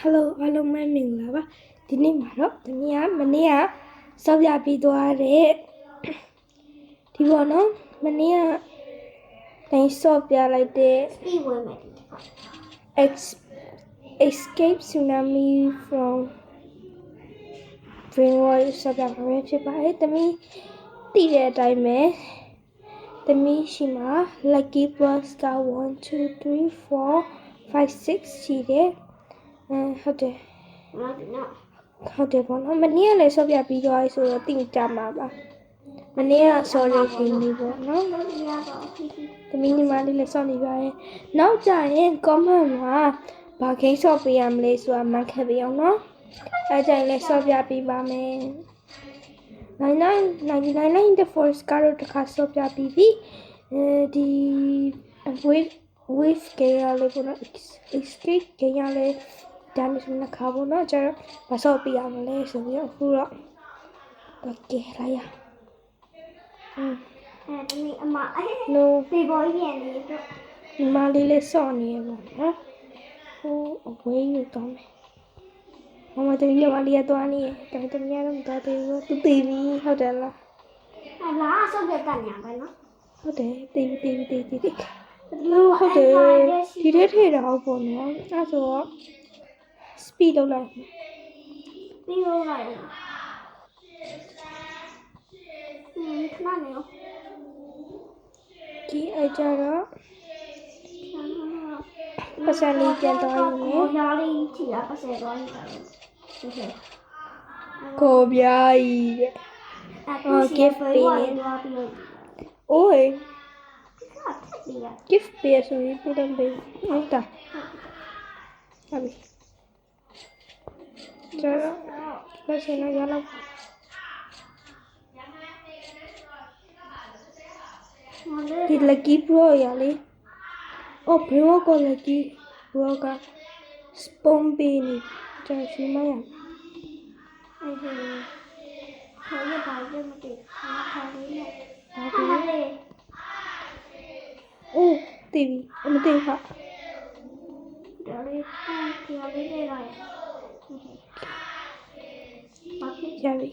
Hello အားလုံးပဲမင်္ဂလာပါဒီနေ့မှာတော့တမီးကမနေ့ကစောက်ပြပြီးသွားတဲ့ဒီပေါ်နော်မနေ့ကတိုင်းစောက်ပြလိုက်တဲ့ Speedဝင်မယ် Escape Tsunami from Brainwash စောက်ပြမှာဖြစ်ပါတယ်တမီးသိတဲ့အတိုင်းပဲတမီးရှိမှာ Lucky Plus က1 2 3 4 5 6ရှိတယ်ဟုတ်တယ်ပေါ့နော်မနေ့ကလည်းဆော့ပြပြီးသွားပြီဆိုတော့သိကြမှာပါမနေ့က sorry ခင်နေပေါ့နော်သမီးညီမလေးလည်းဆော့နေပါရဲ့နောက်ကြရင် comment မှာဘာခိန်းဆော့ပေးရမလဲဆိုတာမှတ်ခဲ့ပေးအောင်နော်အဲကြရင်လည်းဆော့ပြပေးပါမယ်99 the force ကတော့တစ်ခါဆော့ပြပြီးပြီဒီ wave ကရလေးပေါ့နော် escape ကရလေးဒါမှမဟုတ်နှစ်ခါပေါ့နော်ကျတော့မဆော့ပြရမလဲဆိုပြီးတော့အခုတော့ကဲလာရတမီးအမဒီဘောကြီးပြန်နေတော့ဒီမလေးလေးဆော့နေရပေါ့နော်ဟိုအဝေးယူတော့မယ်မမတမီးကမလေးရသွားနေတယ်တမီးကတော့မသွားသေးဘူးသူတည်ပြီဟုတ်တယ်လားလာဆော့ပြတတ်နေပါနော်ဟုတ်တယ်တည်ဟုတ်တယ်ဒီထဲထည့်တာဟုတ်ပေါ့နော်အဲ့ဆိုတော့ speed လောက်လိုက်ပြီးတော့လိုက်ခဏနေရောဒီအကြတော့ပတ်စံလေးပြန်သွားရမယ်ကိုညာလေးချီတာပတ်စံသွားနေတာလေကိုပြားကြီးတဲ့gift ပေးနေအိုး gift ပေးဆိုရင်ပြတယ်ပေးဟုတ်တာဟုတ်ပြီကျတော့ပတ်စံရလောက်ဒီ lucky pro ရလေOh, bro ko lucky pro က spawn ပေးနေကျရှိမရအဲ့ဒါခေါ်ရပါလိမ့်မသိခေါ်လေးနဲ့ဘာလဲအိုးတီဗီမသိဟာဒါလေးခေါ်လေးလေးလိုက်ဘာဖြစ်ရပြီ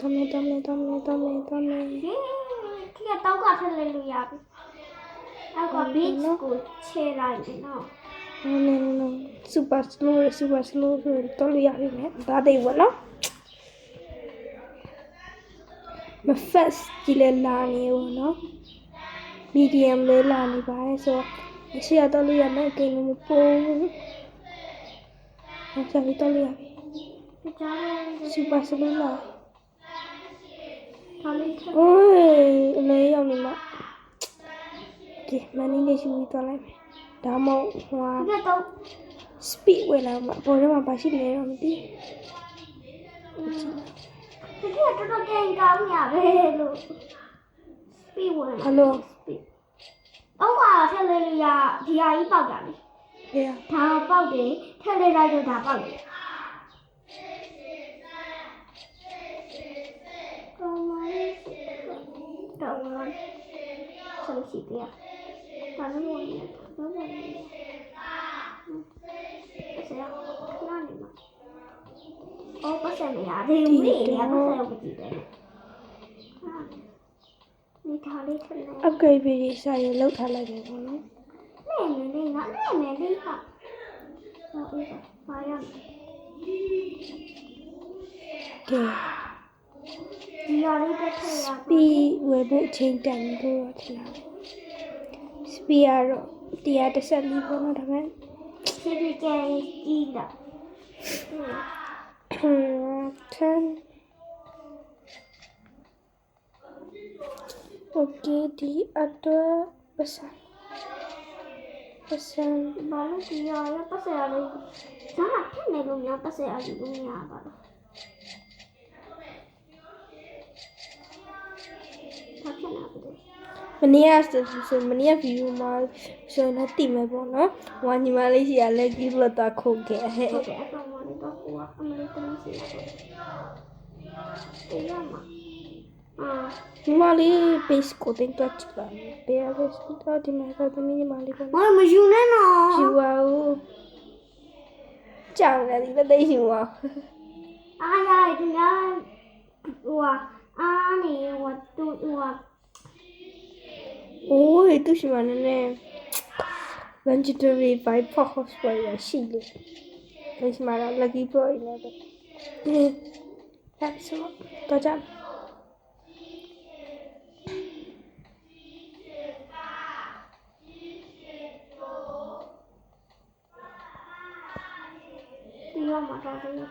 တမဲဒီကတော့ကထည့်လို့ရပြီနောက်က beach ကိုချဲလိုက်တယ်နော်no super slow ဆိုတော့လို့ရပြီမဲ့ဒါသေးဘောနော်မ fast ကြီးလဲလာနေဘောနော် medium လဲလာနေပါတယ်ဆိုတော့အရှိရတော့လို့ရမယ်အကိန်းမပိုးဟုတ်ပြီတော့လို့ရပြီ super slow လာโอ้ยเลยရောက်နေမှာဒီမနီလေးရှိပြီးသွားလိုက်မယ်ဒါမှမဟုတ်ဟို speed ဝင်လာမှာပေါ်ထဲမှာပါရှိနေတော့မသိဒီကတော့ကင်ကောင်းရပဲလို့ speed ဝင်ဟယ်လို speed တော့ကထက်လေးရဒီဟာကြီးပေါက်တာလေဟေးဒါပေါက်တယ်ထက်လေးလိုက်တော့ဒါပေါက်တယ်ဆုံးရှိတယ်။ဒါလည်းဝင်တယ်။ဘာလဲ။ဆရာခဏနေမှာ။အော်ပတ်စံမရတယ်။ဝေးရပတ်စံကိုကြည့်တယ်။ဒီထားလေးထည့်လိုက်။ upgrade ပြီးစာရလောက်ထားလိုက်တယ်ပေါ့နော်။နေငါနေလေးဟာ။ဟောအေးပါရမယ်။ကဲဒီရလေးတစ်ထည့်ရ speed ဝယ်ဖို့ချိန်တန်လို့တော့ထင်တာ။ speed ကတော့114ပေါ့နော်ဒါပေမဲ့ဒီကဲကြီးတာ10 Okay ဒီအတွက်ပတ်စံဘာလို့ဒီရပတ်စံလေးဒါထည့်နေလို့များပတ်စံအယူလို့မရပါဘူးမနေ့ကဆိုမနေ့က view မှာဆိုတော့တိမယ်ပေါ့နော်။ဝါညီမလေးရှိရလက်ကြီးလို့တော့ခုတ်ခဲ့ဟဲ့။ဟုတ်တယ်အကောင်မလေးတော့ဟိုကအမလေးတန်းစီရတယ်။ဒီရမှာညီမလေး base ကိုတင်တော့ချပါမယ်။ဘယ်လိုလဲဆိုတော့ဒီမှာတော့ညီမလေးပေါ့။မယူနဲ့နော် ယူပါဦးကြောင်တယ်ဒီမသိယူပါ အားရတယ်သူများဟိုအားနေဟိုသူဟို โอ้ยသူရှိမှလည်း legendary vibe pop spray ရရှိလို့ဒီမှာတော့ lucky boy နဲ့ပဲthat's all တော့ကြ ပြီးတော့မှတော့တယ်ဘယ်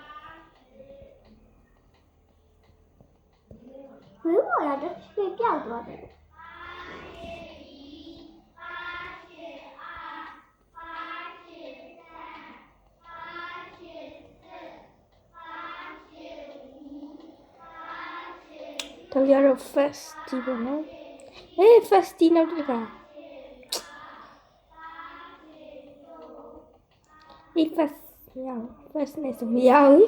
လိုရတဲ့ပြေပြောက်သွားတယ်တော့ရတော့ festival နော်festi နောက်တစ်ခါဒီ fest ရအောင် fest နဲ့ဆိုမရဘူး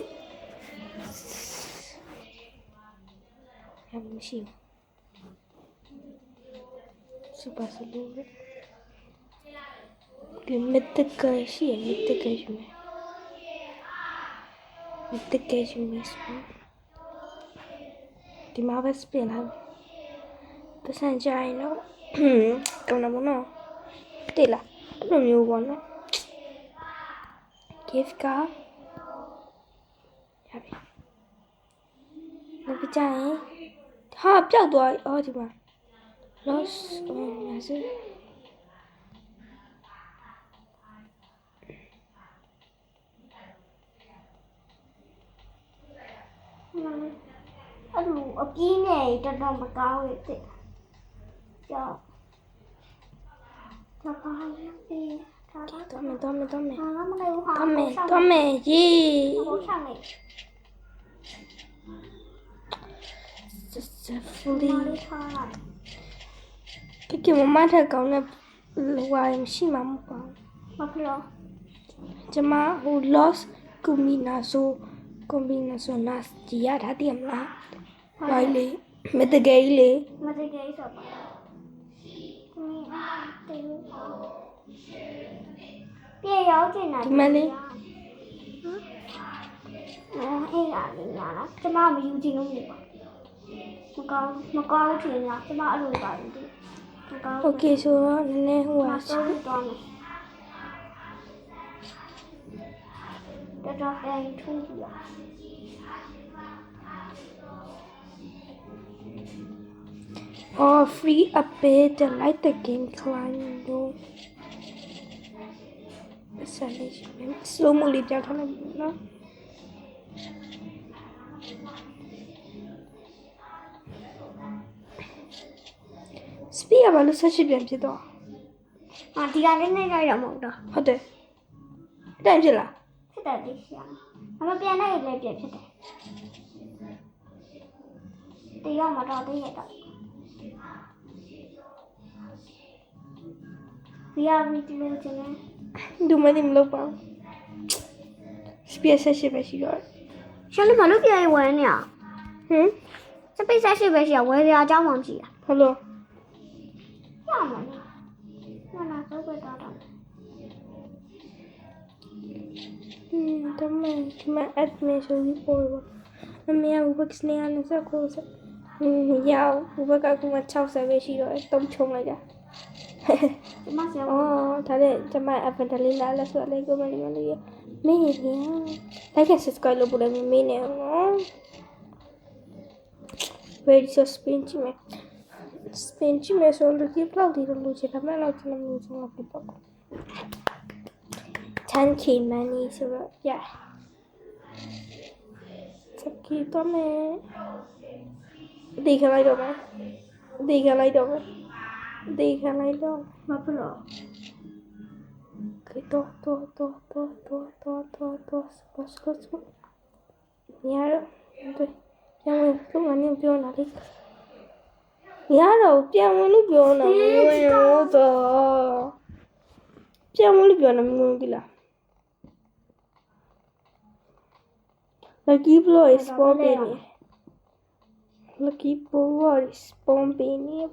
ရမရှိဘူး super slow ဒီ mythical ရှိရ mythical ရှိမယ် mythical ရှိမယ်ဒီမှာပဲ spin လိုက်ပတ်စံကြရင်တော့ကောင်းတာပေါ့နော်တိတ်လားအဲ့လိုမျိုးပေါ့နော် gift card ရပြီနောက်ကြရင်ဟာပျောက်သွားပြီအော်ဒီမှာ lost ရစေ အဲ့လိုအပြင်းနဲ့တော်တော်မကောင်းရဲ့တဲ့ကြောက်တော့ပါပြီတော့မတော့မဟာမလေးဟာ တော့မယ်ရေ ဟိုဆောင်နေ successfully လေးထားလိုက် ကဲမမထက်ကောင်းတဲ့ဝါရမရှိမှာမဟုတ်ပါဘူး ဘာဖြစ်လို့ ကျမဟို lost combinazo nas ကြီးရတာတည်မလားဝိုင်းလေးမတကယ်ကြီးလေ မတကယ်ဆိုပါပြေရောက်ကျင်တာ ဒီမလေး အေးလာနေလားကျမမယူချင်လို့နေပါမကောင်းချင်လားကျမအဲ့လိုပါတယ်မကောင်း okay ဆိုတော့နည်းနည်းဟို မ ဟာ ဆုံးတော့မယ်တော်ပြန်ထူးပြီလား oh free update like the game climb လို့ဆက်လေးရှိမယ် slow mo လေးပြောင်းထားလိုက်နော် speed ကဘာလို့ဆက်ရှိပြန်ဖြစ်တော့ ဒီကလေးနဲ့ကြရမှာတော့ ဟုတ်တယ်အတိုင်းဖြစ်လား ဖြစ်တယ်ဒီရှာအမပြန်နိုင်လည်းပြန်ဖြစ်တယ်တရားမှာတော့တည်းရတော့ဒီအမီတီလို့ကျနေ ดูမသိမလုပ်ပါဘူး speed ဆက်ရှိပဲရှိတော့ ရှယ်လီဘာလို့ပြန်ဝဲနေရ ဟမ် စပိတ်ဆက်ရှိပဲရှိရဝဲစရာအကြောင်းမှမရှိတာ ဟုတ်လို့ ရမှာလားနာတော့ပဲတော့ တမန်ဒီမှာ admin ဆိုပြီးပေါ်ပါအမေက Ubix နဲ့29ဆက်ရောက် Ubix ကkuma 60ပဲရှိတော့တုံးချုံလိုက်တာ ကျမဆရာ အော်ဒါနဲ့ကျမ event လေးလာလဲဆိုတော့လေကိုမလေးမလေးမင်းရ like and subscribe လုပ်ဖို့လည်းမင်းနဲ့နော် very so spin ကြည့်မယ် spin ကြည့်မယ်ဆိုလို့ဒီဘလောက်ဒီလိုချင်တာမဲ့လောက်ချင်လို့မျိုးဆုံးဖြစ်ပေါ့ 10k money ဆိုတော့ yeah ချက်ကြည့်တော့မယ်ဒီခလိုက်တော့မယ်ဒီခလိုက်တော့မယ်ဒီခလိုက်တော့ မဖလို့ que todo Nharo tôi Chàng mình lúc mà niệm biểu nào đi Nharo chàng mình lúc biểu nào mình ngủ tờ Chàng mình lúc biểu nào mình ngủ đi là Lucky blow is bombing Lucky blow is bombing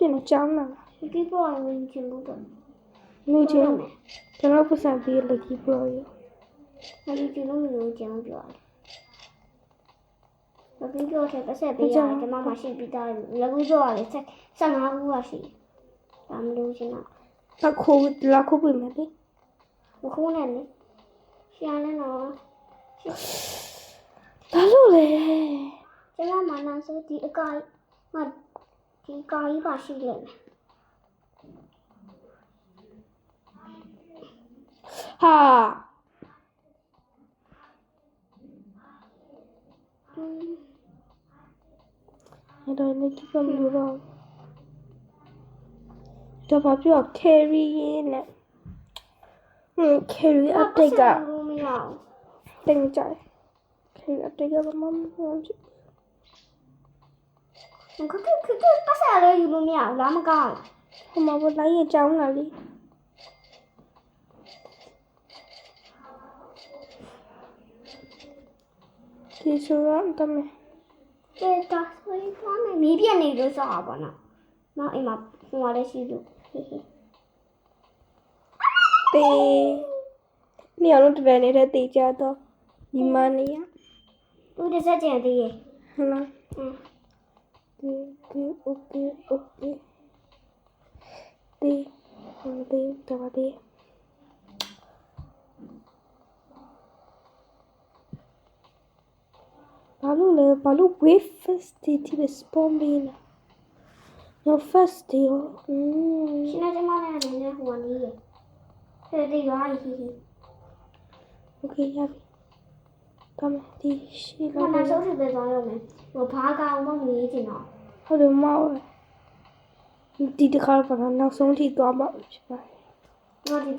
ဖြစ်နေကြောင်းလာ ဒီပေါ်ဝင်ချင်ဘူးတော့ လူချင်းကျွန်တော်ပတ်စံပြီး lucky boy မလို့ကျလို့လို့ကျန်ပြောတယ်။ဒီပြောတဲ့ပတ်ဆက်ပေးရတယ်ကျမမရှိပြီးသားလက်ကူပြောရတယ်15ခုပါရှိ။ဒါမလို့ချင်တော့ လာခိုးပြီမယ်လေ မခိုးနဲ့လေ။ရှာနေတော့ ဘာလို့လဲ ကျမမနာဆိုဒီအကိုင်မဒီကိုင်ပါရှိတယ် ဟာ အဲ့တော့လည်းကြည့်ပါမလို့တော့ဘာပြော carry နဲ့carry update က မရအောင် တင်ကြတယ် carry update ကဘာမှမဟုတ်ဘူး ခက်ပတ်ဆက်ရယူလို့မရအောင်လားမကောင်း ဟိုမှာဘလိုက်ရကြောင်းလာလေဒီဆိုတော့တမ ကဲတော့ဆိုရင်ဖမ်းမယ်မီးပြက်နေလို့စောပါနော်နောက်အိမ်မှာဟိုလည်းရှိလို့ဟေး တေနေအောင်တပည့်နေတဲ့တေကြတော့ဒီမနေရ သူတစ်ဆက်ကျန်သေးရဲ့ ဟုတ်လား อืม ဒီโอเคဒီဟိုဒီတော့ဒီဘာလို့ wave first day ဒီ spawn ပြီးနေ no first day ရှင်နေကျမလည်းနည်းနည်းဟိုနေရဲ့ဒီရွာဟီဟီ okay ရပြီတော့ဒီရှိ ခ လာ ဏဆုံးထပ်ပဲသွားရမယ်ဟိုဘာကောင်မှမနေချင်တော့ ဟုတ်တယ်မောက်ဒီတစ်ခါတော့နောက်ဆုံးထိသွားမှဖြစ်ပါတယ် ငါဒီ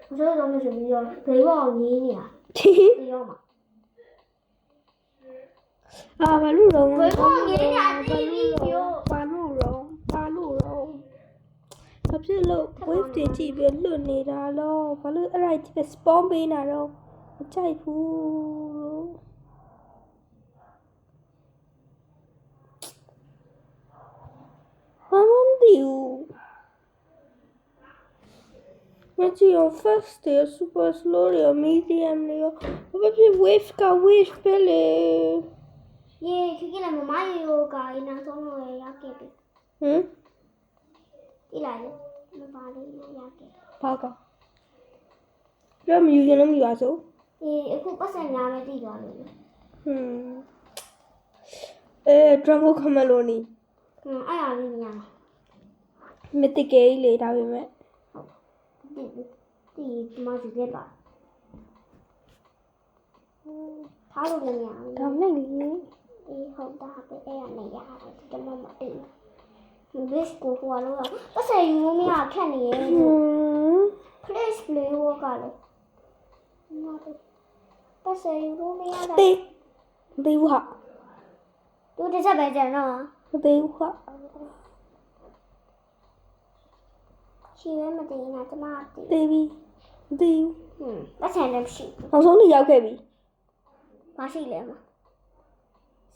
ဆိုတော့မစပြီးတော့ဘေးပေါ်နေနေတာဒီရောမှာ ဘာလို့ရော ဘေးပေါ်နေနေတာဒီပြီးပြော ဘာလို့ရောဘာဖြစ်လို့ wave တွေကြည့်ပြီးလွတ်နေတာလို့ဘာလို့အဲ့ဒါကြီး spawn ပေးနေတာတော့မကြိုက်ဘူးဘာမှမသိဘူးမကြည့်အောင် first day super slow ရော medium ရောဘာဖြစ် wave က wave ပဲလေ ရေခိကလည်းမမရေရောကအိမ်နောက်ဆုံးတော့ရခဲ့ပြီ ဟမ် ဒီလိုက်လေမပါလေးရခဲ့ ဘာကပြောမယူရင်လည်းမယူပါစို့ အခုပတ်စံများပဲတည်သွားလို့ Drago Kamaloni အဲ့အားလေးများ mythic ကြီးလေဒါပေမဲ့ ဒီမစီပြပါထားလို့လည်းမရဘူး ဒါနဲ့လေ ဟုတ်တာပဲအဲ့ရနေရတယ်ဒီမမတိဘူးဘစ်ကိုဟိုလိုပတ်စံယူလို့မရခက်နေရဲ့ Please play ဝကလည်းမတော်ပတ်စံယူလို့မရတာ တေးဘူးဟာ သူတစ်ချက်ပဲကြံတော့ မသေးဘူးဟာ ရှိရဲမတည်နာကျမတည် တေးပြီမသေးဘူး ပတ်စံလည်းရှိ နောက်ဆုံးနေရောက်ခဲ့ပြီ မရှိလဲမ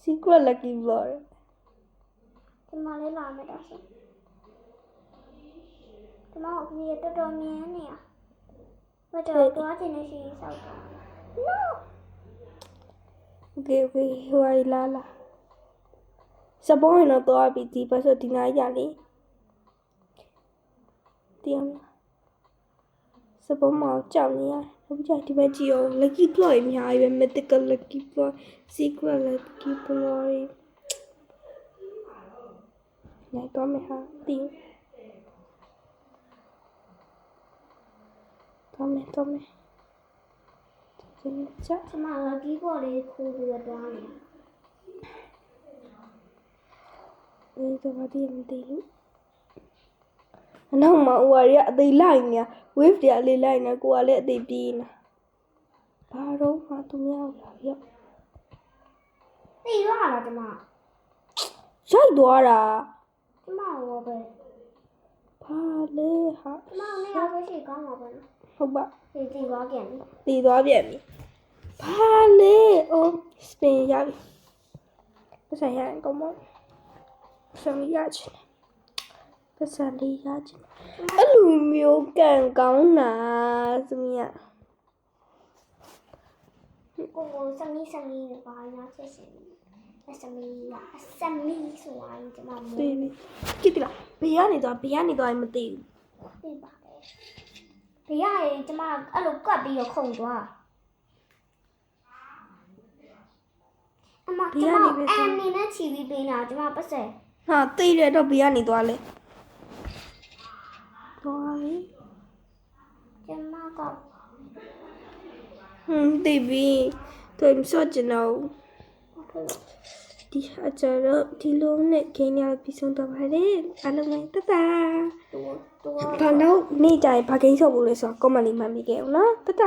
secret lucky block ကျမလေးလာမယ်တော့ဆိုကျမအပြေတော်တော်မြင်နေရဘာတော့တွားချင်နေရှိစောက်တာ No okay ဟိုအလာလာစပေါ်ရင်တော့ပြီဒီပတ်စဒီနားရလေတရားစပေါ်မှာကြောက်နေရဟုတ်ကြဒီဘက်ကြည့်အောင် lucky block အများကြီးပဲ mythical lucky block secret lucky block နိုင်တော့မယ်ဟာတင်းတော့မယ်ဒီနေ့ချ ကျမကဒီပေါ်လေးခိုးပြီးတော့တွားနေ တော့ဘာဒီမသိဘူးအနောက်မှာဟိုရီကအသေးလိုက်နေ wave တွေအလေးလိုက်နေကိုကလည်းအသေးပြေးနေဘာတော့မှသူများလာပြီ သိရလားကျမ ရိုက်သွားတာ ကျမရောပဲ ဘာလဲဟာ ကျမနဲ့ရောက်ဆိုရှိကောင်းမှာပဲနော် ဟုတ်ပါ ဒီတည်သွားပြန်ပြီ တည်သွားပြန်ပြီဘာလဲအိုး spin ရပြီပတ်စံရရင်ကောင်းမ ံလေးရချင်တယ်ပတ်စံလေးရချင်အဲ့လိုမျိုးကန်ကောင်းတာသမီးက ကိုစမီဘာညာဖြစ်ရှင်စမီဆိုတာဒီမှာမ သိပြီကြည့်လားဘေးကနေတော့မသိဘူး သိပါတယ်ဘေးရရင်ကျမအဲ့လိုကတ်ပြီးတော့ခုန်သွားအမကျမအမ်နေနဲ့ချီပြီးပေးနေတာကျမပတ်စံ ဟာသိတယ်တော့ဘေးကနေသွားလဲသွားပြီ ကျမက သိပြီသူမစောချင်တော့ဒီအကြတော့ဒီလုံးနဲ့ခင်းရပြီးဆုံးတော့ပါတယ်အားလုံးပဲတတ တူ ဘာလို့နေ့ကြရင်ဘာကိစ္စဖို့လဲဆိုတော့ comment လေးမှတ်မိခဲ့အောင်နော်တတ